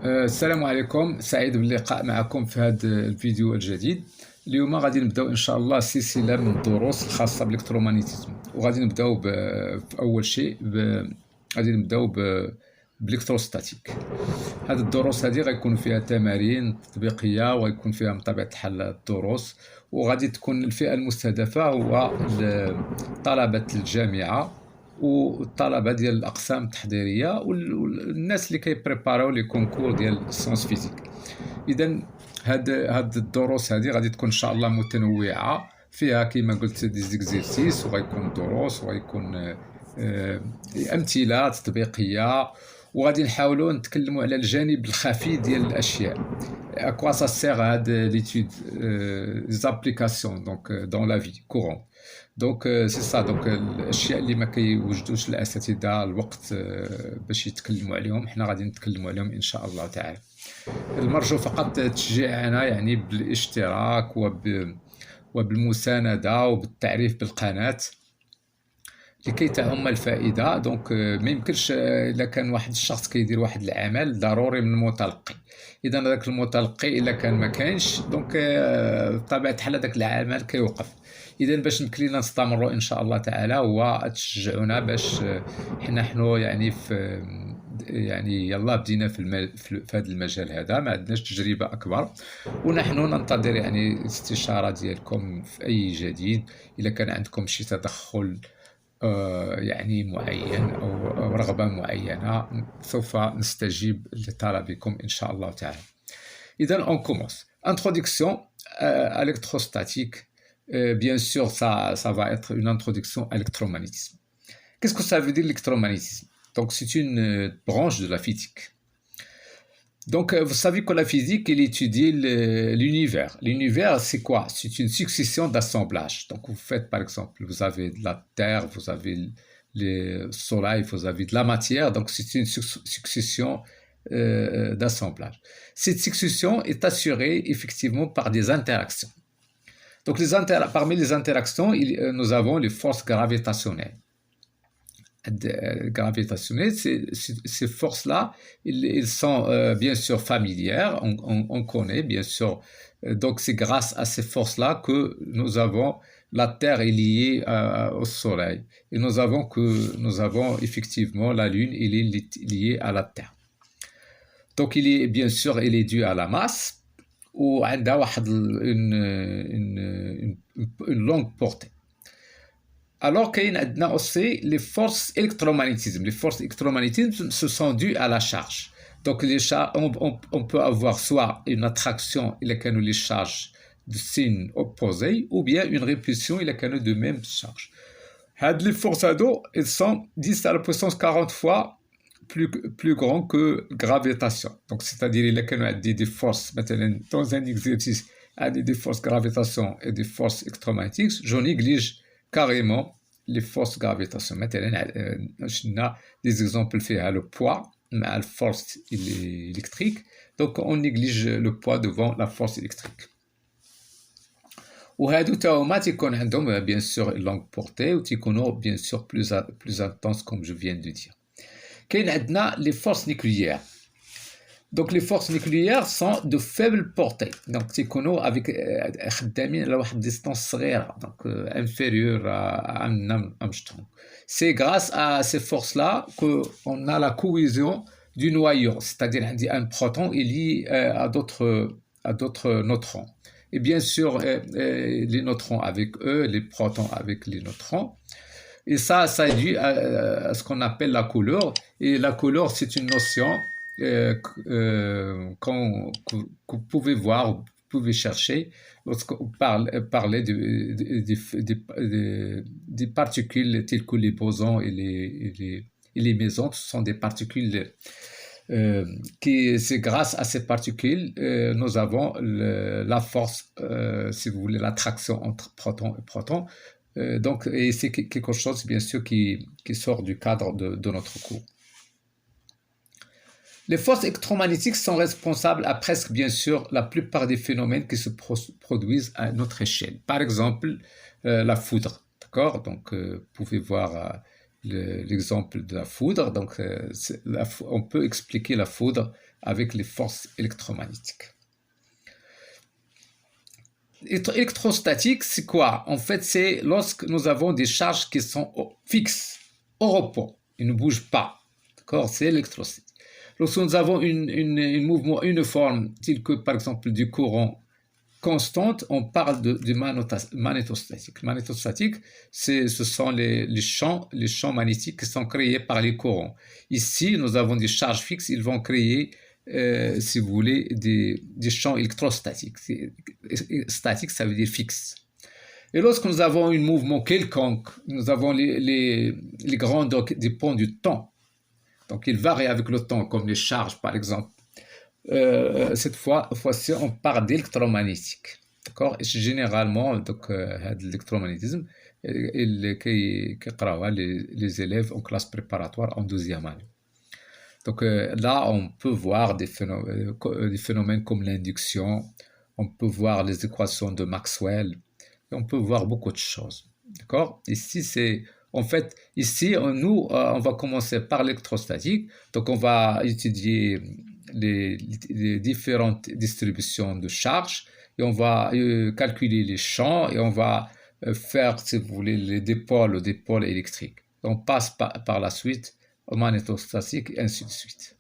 السلام عليكم، سعيد باللقاء معكم في هذا الفيديو الجديد. اليوم غادي نبداو ان شاء الله سلسله من الدروس الخاصه بالالكترومغناطيسم، وغادي نبداو في اول شيء غادي نبداو بالالكتروستاتيك. هذه الدروس هذه غيكون فيها تمارين تطبيقيه، وغيكون فيها من طبيعه الحال الدروس، وغادي تكون الفئه المستهدفه هو طلبه الجامعه والطلبه ديال الاقسام التحضيريه والناس اللي كيبريباراو لي كونكور ديال السيونس فيزيك. اذا هاد الدروس هذه غادي تكون ان شاء الله متنوعه، فيها كما قلت دي زيكزيرسيس، وغيكون دروس، وغيكون امثله تطبيقيه، وغادي نحاولوا نتكلموا على الجانب الخفي ديال الاشياء. À quoi ça sert l'étude des applications donc dans la vie courante. Donc c'est ça. Donc الاشياء اللي ما كيوجدوش الاساتذه الوقت باش يتكلموا عليهم، حنا غادي نتكلموا عليهم ان شاء الله تعالى. المرجو فقط تشجيعنا يعني بالاشتراك وبالمساندة وبالتعريف بالقناة لكي تعم الفائدة. دونك ما يمكنش إلا كان واحد الشخص كيدير واحد العمل ضروري من المتلقي. إذا هذاك المتلقي إلا كان ما كانش، دونك بطبيعة الحال هذاك العمل كيوقف. إذا باش نكلينا نستمروا إن شاء الله تعالى، هو تشجعونا باش نحن يعني يلا بدينا في هذا المجال هذا، ما عندناش تجربة أكبر، ونحن ننتظر يعني الاستشارة ديالكم في أي جديد. إذا كان عندكم شي تدخل يعني معين أو رغبة معينة، سوف نستجيب لطلبكم إن شاء الله تعالى. إذا on commence. Introduction à l'électrostatique. Bien sûr, ça va être une introduction à l'électromagnétisme. Qu'est-ce que ça veut dire l'électromagnétisme? Donc, c'est une branche de la physique. Donc, vous savez que la physique, elle étudie l'univers. L'univers, c'est quoi? C'est une succession d'assemblages. Donc, vous faites, par exemple, vous avez de la Terre, vous avez le Soleil, vous avez de la matière. Donc, c'est une succession d'assemblages. Cette succession est assurée, effectivement, par des interactions. Donc, parmi les interactions, nous avons les forces gravitationnelles. Ces forces-là, ils sont bien sûr familières, on connaît bien sûr. Donc c'est grâce à ces forces-là que nous avons la Terre est liée au Soleil, et nous avons effectivement la Lune, elle est liée à la Terre. Donc bien sûr, elle est due à la masse, ou عندها واحد une longue portée. Alors qu'il y a aussi les forces électromagnétisme. Les forces électromagnétisme se sont dues à la charge. Donc on peut avoir soit une attraction, il y a les charges de signe opposé, ou bien une répulsion, il y a de même charge. Les forces à dos, elles sont 10 à la puissance 40 fois plus grandes que gravitation. Donc c'est-à-dire il y a des forces, maintenant dans un exercice, des forces gravitation et des forces électromagnétiques, je néglige carrément les forces gravitationnelles. Maintenant, on a des exemples faits à le poids, à la force électrique. Donc, on néglige le poids devant la force électrique. وهادو تا هما تيكون عندهم bien sûr une longue portée، وتيكونوا bien sûr plus intense comme je viens de dire. كاين عندنا les forces nucléaires. Donc les forces nucléaires sont de faible portée. Donc تيكونوا avec خدامين على واحد distance صغيرة، donc inférieure à 1 Armstrong. C'est grâce à ces forces-là qu'on a la cohésion du noyau, c'est-à-dire عندي un proton est lié à d'autres neutrons. Et bien sûr les neutrons avec eux, les protons avec les neutrons. Et ça est dû à ce qu'on appelle la couleur. Et la couleur, c'est une notion que vous pouvez voir, vous pouvez chercher lorsqu'on parle des particules telles que les bosons et les mésons. Ce sont des particules c'est grâce à ces particules nous avons la force, si vous voulez, l'attraction entre protons et protons. Donc, et c'est quelque chose bien sûr qui sort du cadre de notre cours. Les forces électromagnétiques sont responsables à presque bien sûr la plupart des phénomènes qui se produisent à notre échelle. Par exemple, la foudre, d'accord? Donc, vous pouvez voir l'exemple de la foudre. Donc, on peut expliquer la foudre avec les forces électromagnétiques. Électrostatique, c'est quoi? En fait, c'est lorsque nous avons des charges qui sont fixes, au repos, ils ne bougent pas. D'accord? C'est l'électrostatique. Lorsque nous avons un mouvement uniforme, tel que par exemple du courant constante, on parle de magnétostatique. Magnétostatique, ce sont les champs magnétiques qui sont créés par les courants. Ici, nous avons des charges fixes, ils vont créer, si vous voulez, des champs électrostatiques. Statique, ça veut dire fixe. Et lorsque nous avons un mouvement quelconque, nous avons les grands dépendent du temps. Donc, ils varient avec le temps, comme les charges, par exemple. Cette fois-ci, on parle d'électromagnétique. D'accord? Et généralement, donc, l'électromagnétisme, qui les élèves en classe préparatoire en 12e année. Donc là, on peut voir des phénomènes comme l'induction, on peut voir les équations de Maxwell, et on peut voir beaucoup de choses. D'accord? Ici, on va commencer par l'électrostatique. Donc, on va étudier les différentes distributions de charges et on va calculer les champs et on va faire, si vous voulez, les dipôles électriques. On passe par la suite au magnétostatique et ainsi de suite.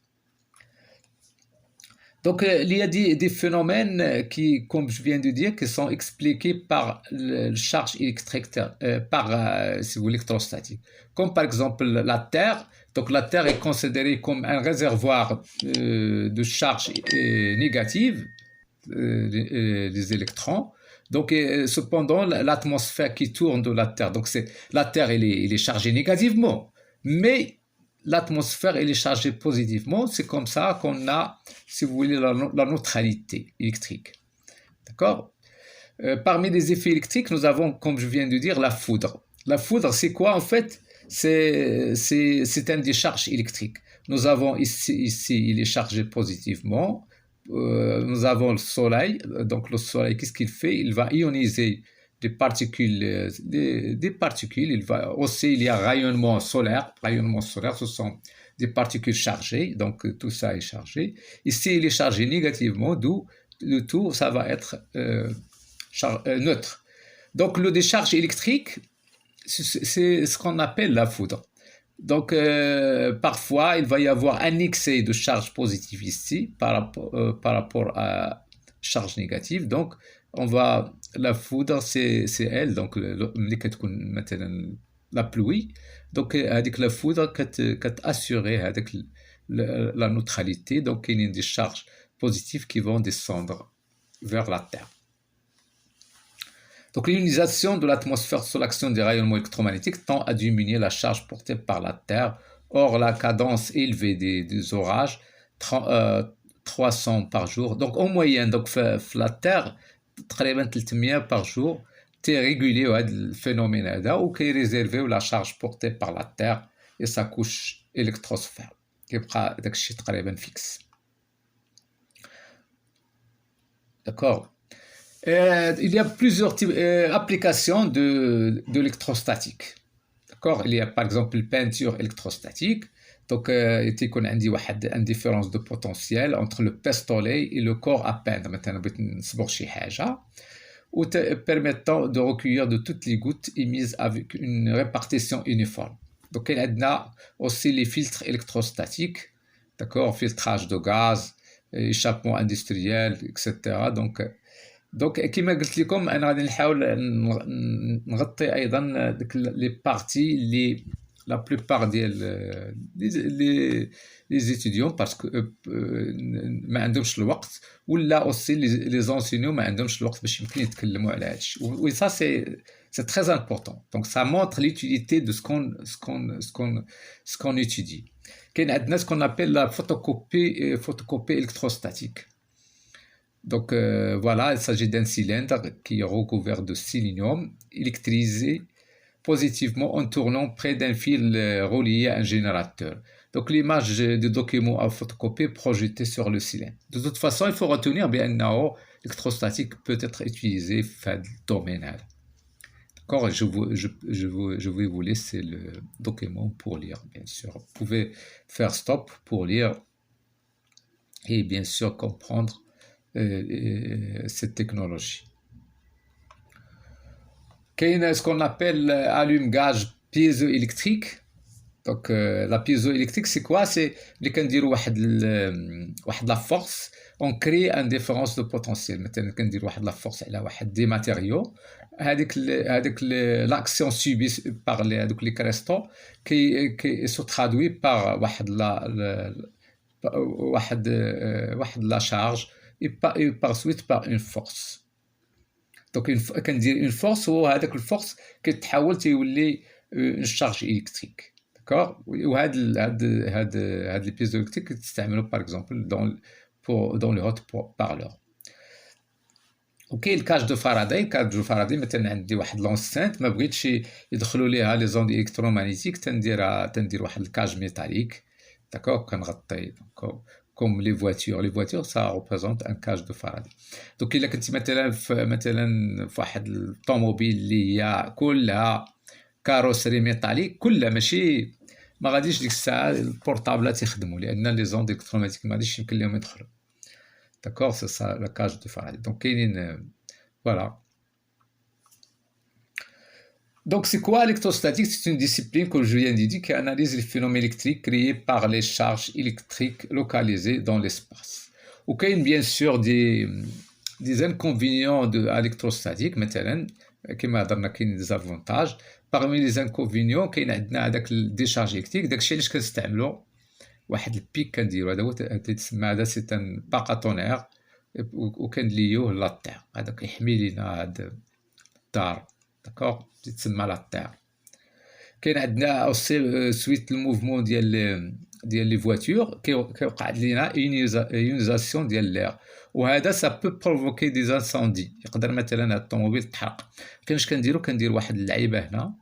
Donc, il y a des phénomènes qui, comme je viens de dire, qui sont expliqués par la charge électrique, si vous voulez, électrostatique. Comme par exemple la Terre. Donc, la Terre est considérée comme un réservoir de charge négative, les électrons. Donc, cependant, l'atmosphère qui tourne de la Terre, donc la Terre, elle est chargée négativement, mais l'atmosphère elle est chargée positivement. C'est comme ça qu'on a, si vous voulez, la neutralité électrique. D'accord? Parmi les effets électriques, nous avons, comme je viens de dire, la foudre. La foudre, c'est quoi en fait? C'est une décharge électrique. Nous avons ici, il est chargé positivement. Nous avons le soleil. Donc le soleil, qu'est-ce qu'il fait? Il va ioniser des particules. Il y a rayonnement solaire. Rayonnement solaire, ce sont des particules chargées. Donc tout ça est chargé. Ici, il est chargé négativement, d'où le tout, ça va être neutre. Donc le décharge électrique, c'est ce qu'on appelle la foudre. Donc, parfois, il va y avoir un excès de charge positive ici par rapport à charge négative. Donc, la foudre, c'est elle. Donc, la pluie. Donc, avec la foudre, assurer avec la neutralité. Donc, il y a des charges positives qui vont descendre vers la Terre. Donc, l'ionisation de l'atmosphère sous l'action des rayonnements électromagnétiques tend à diminuer la charge portée par la Terre. Or, la cadence élevée des orages, 300 par jour. Donc, en moyenne, donc, la Terre, 300 par jour, est régulé le phénomène ou qui est réservé à la charge portée par la Terre et sa couche électrosphère, qui est fixe. D'accord? Il y a plusieurs applications de l'électrostatique. D'accord? Il y a par exemple la peinture électrostatique. Donc, il y a une différence de potentiel entre le pistolet et le corps à peindre. Maintenant, ou permettant de recueillir de toutes les gouttes émises avec une répartition uniforme. Donc, il y a aussi les filtres électrostatiques. D'accord? Filtrage de gaz, échappement industriel, etc. Donc كما قلت لكم انا غادي نحاول نغطي ايضا ديك لي بارتي اللي لا بلوبار ديال لي زيتيديون باسكو ما عندهمش الوقت ولا اوسي لي زونسينيون ما عندهمش الوقت باش يمكن يتكلموا على هذا الشيء و ça c'est très important. Donc ça montre l'utilité de ce qu'on étudie. كاين عندنا ce qu'on appelle la photocopie électrostatique. Donc voilà, il s'agit d'un cylindre qui est recouvert de silicium électrisé positivement en tournant près d'un fil relié à un générateur. Donc l'image du document à photocopier projetée sur le cylindre. De toute façon, il faut retenir bien que l'électrostatique peut être utilisé dans le domaine. D'accord, je vais vous laisser le document pour lire, bien sûr. Vous pouvez faire stop pour lire et bien sûr comprendre cette technologie. Qu'est-ce qu'on appelle allume-gaz piézoélectrique. Donc la piézoélectrique c'est quoi? C'est اللي كنديروا واحد la force, on crée une différence de potentiel. مثلا كندير واحد la force على واحد des matériaux, هذيك l'action subie par les cristaux qui se traduit par واحد la charge et par suite par une force. Donc كندير une force وهذاك الفورس كيتحول تيولي une charge électrique. D'accord. وهاد les pièces électriques كتستعملوا par exemple dans les haut-parleurs. وكاين الكاج دو فاراداي. الكاج دو فاراداي مثلا عندي واحد لونسانت ما بغيتش يدخلوا ليها لي زوند الكترومغنيتيك تندير واحد الكاج ميتاليك. داكور. كنغطي comme les voitures ça représente un cage de Faraday. Donc الا كنتي مثلا في واحد الطوموبيل اللي هي كلها كاروسري ميتاليك كلها ماشي ما غاديش ديك الساعه البورطابلات يخدموا لان لي زوند الكترومغنيتيك ما غاديش يمكن لهم يدخلوا. داكور. سي سا لا كاج دو Faraday. Donc كاينين voilà. Donc, c'est quoi l'électrostatique? C'est une discipline, comme je viens de dire, qui analyse les phénomènes électriques créés par les charges électriques localisées dans l'espace. Ou qu'il y a bien sûr des inconvénients à l'électrostatique, مثلا كما هضرنا كاين des avantages. Parmi les inconvénients كاين عندنا هذاك الديشارج électrique. داكشي علاش كنستعملوا واحد البيك كنديرو. هذا هو تيتسمى هذا سي ان باغاتونير وكندليوه لا تير. هذا كيحمي لينا هاد الدار. داكور. تسمى لا تير. كاين عندنا اوسي سويت الموفمون ديال لي فواتور كيوقع لينا ايونيزاسيون ديال لير وهذا سا بو بروفوكي دي انساندي. يقدر مثلا هاد الطوموبيل تحرق. كاينش كندير واحد اللعيبه هنا.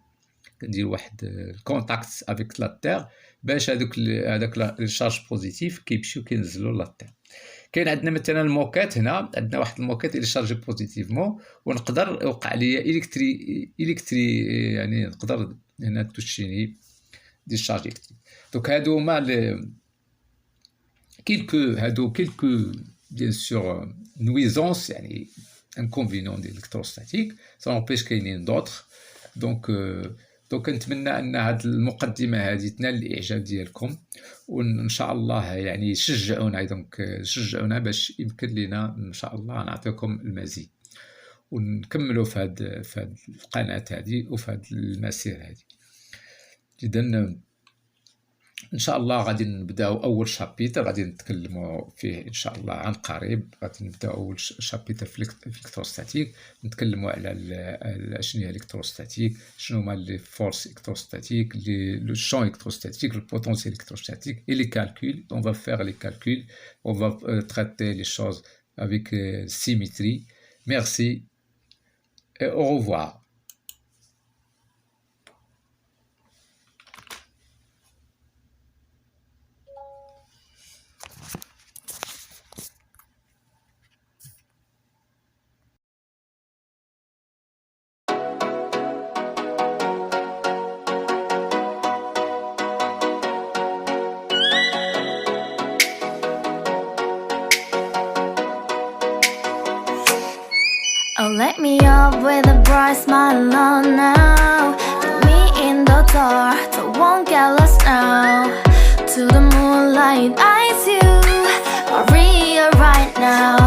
كندير واحد الكونتاكت افيك لا تير باش هذاك لي شارج بوزيتيف كيمشيو كينزلوا لا تير. كاين عندنا مثلا الموكات. هنا عندنا واحد الموكات اللي شارجي بوزيتيفمون ونقدر يوقع ليا الكتري يعني نقدر هنا توشيني دي شارج الكتريك. دونك هادو هما كيلكو بيان سور نويزونس يعني انكونفينيون ديال الالكتروستاتيك. سا نوبيش كاينين دوطخ. دونك كنتمنى ان هذه المقدمه هذه تنال الاعجاب ديالكم وان شاء الله يعني شجعونا باش يمكن لنا ان شاء الله نعطيكم المزيد ونكملوا في هذه القناه هذه وفي هذا المسير هذه. اذا ان شاء الله غادي نبداو اول شابيتر غادي نتكلموا فيه ان شاء الله عن قريب. غادي نبداو اول شابيتر في الالكتروستاتيك نتكلموا على شنو هي الالكتروستاتيك شنو هما لي فورس الكتروستاتيك لو شون الكتروستاتيك لو بوتونسيال الكتروستاتيك et les calculs. On va faire les calculs, on va traiter les choses avec symétrie. Merci et au revoir. Oh, let me up with a bright smile on now. Put me in the dark, so won't get lost now. To the moonlight, eyes you, Maria right now.